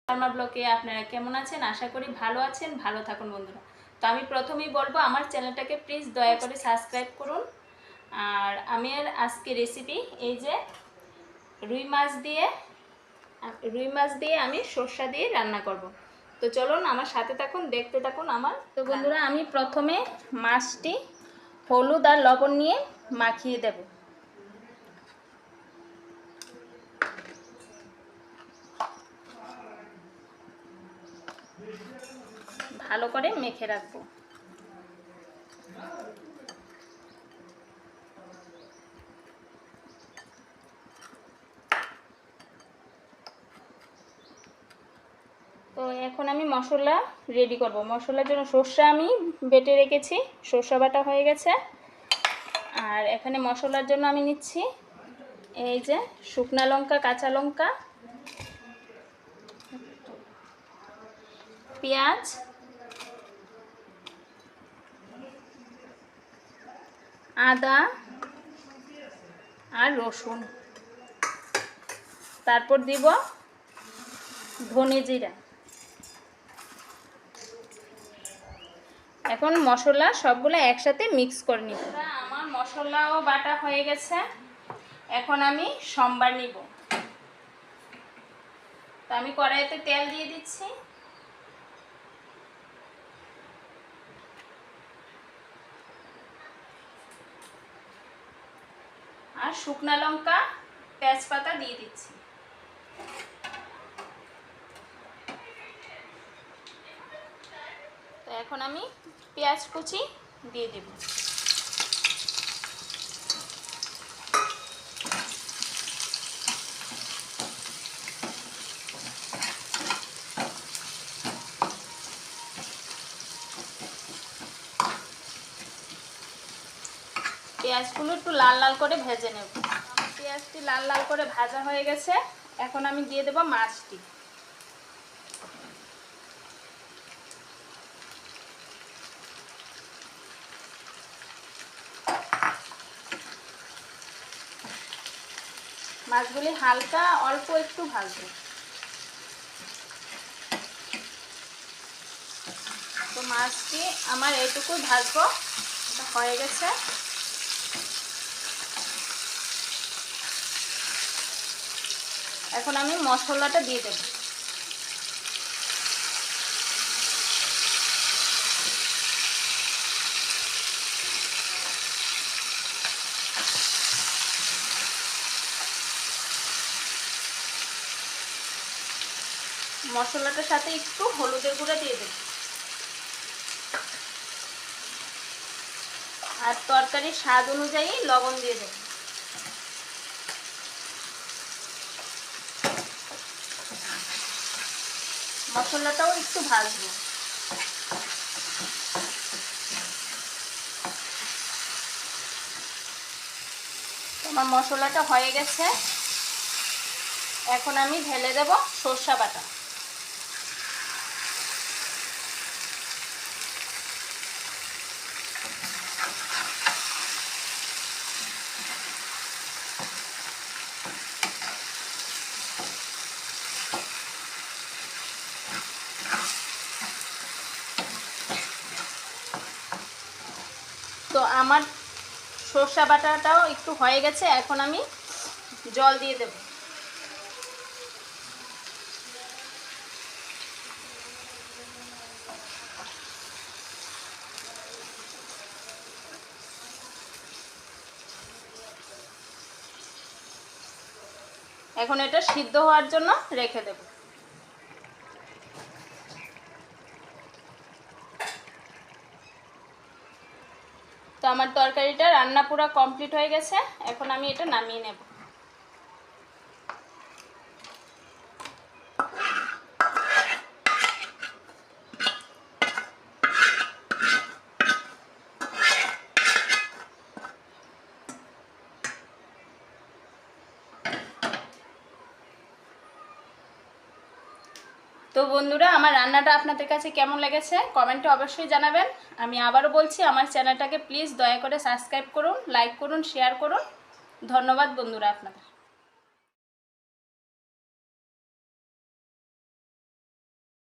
শর্মা ব্লগে আপনারা কেমন আছেন? আশা করি ভালো আছেন, ভালো থাকুন বন্ধুরা। তো আমি প্রথমেই বলবো আমার চ্যানেলটাকে প্লিজ দয়া করে সাবস্ক্রাইব করুন। আর আমি আজকে রেসিপি এই যে রুই মাছ দিয়ে আমি সর্ষা দিয়ে রান্না করব। তো চলুন আমার সাথে থাকুন, দেখতে থাকুন আমার। তো বন্ধুরা আমি প্রথমে মাছটি হলুদ আর লবণ নিয়ে মাখিয়ে দেব। ভালো করে মেখে রাখবো। তো এখন আমি মশলা রেডি করব। মশলার জন্য সর্ষে আমি বেটে রেখেছি, সর্ষে বাটা হয়ে গেছে। আর এখানে মশলার জন্য আমি নিচ্ছি এই যে শুকনা লঙ্কা, কাঁচা লঙ্কা, পেঁয়াজ, আদা আর রসুন, তারপর দিব ধনে জিরা। এখন মশলা সবগুলো একসাথে মিক্স করে নিব। আমার মশলাও বাটা হয়ে গেছে, এখন আমি সম্বার নিব। তো আমি কড়াইতে তেল দিয়ে দিচ্ছি। আর শুকনা লঙ্কা, তেজপাতা দিয়ে দিচ্ছি। তো এখন আমি পেঁয়াজ কুচি দিয়ে দেব। পেঁয়াজগুলো একটু লাল লাল করে ভেজে নেব। পেঁয়াজটি লাল লাল করে ভাজা হয়ে গেছে, এখন আমি দিয়ে দেব মাছটি। মাছগুলি হালকা অল্প একটু ভাজবো। তো মাছটি আমার এইটুকু ভাজবো, হয়ে গেছে। এখন আমি মশলাটা দিয়ে দেব। মশলাটার সাথে একটু হলুদের গুঁড়া দিয়ে দেব। আর তরকারির স্বাদ অনুযায়ী লবণ দিয়ে দেব। মশলাটাও একটু ভাজবো। আমার মশলাটা হয়ে গেছে, এখন আমি ঢেলে দেব সর্ষে বাটা। তো আমার সর্ষে বাটাটাও একটু হয়ে গেছে, এখন আমি জল দিয়ে দেব। এখন এটা সিদ্ধ হওয়ার জন্য রেখে দেব। তো আমার তরকারিটা রান্না পুরো কমপ্লিট হয়ে গেছে, এখন আমি এটা নামিয়ে নেব। তো বন্ধুরা আমার রান্নাটা আপনাদের কাছে কেমন লেগেছে কমেন্টে অবশ্যই জানাবেন। আমি আবারও বলছি আমার চ্যানেলটাকে প্লিজ দয়া করে সাবস্ক্রাইব করুন, লাইক করুন, শেয়ার করুন। ধন্যবাদ বন্ধুরা আপনাদের।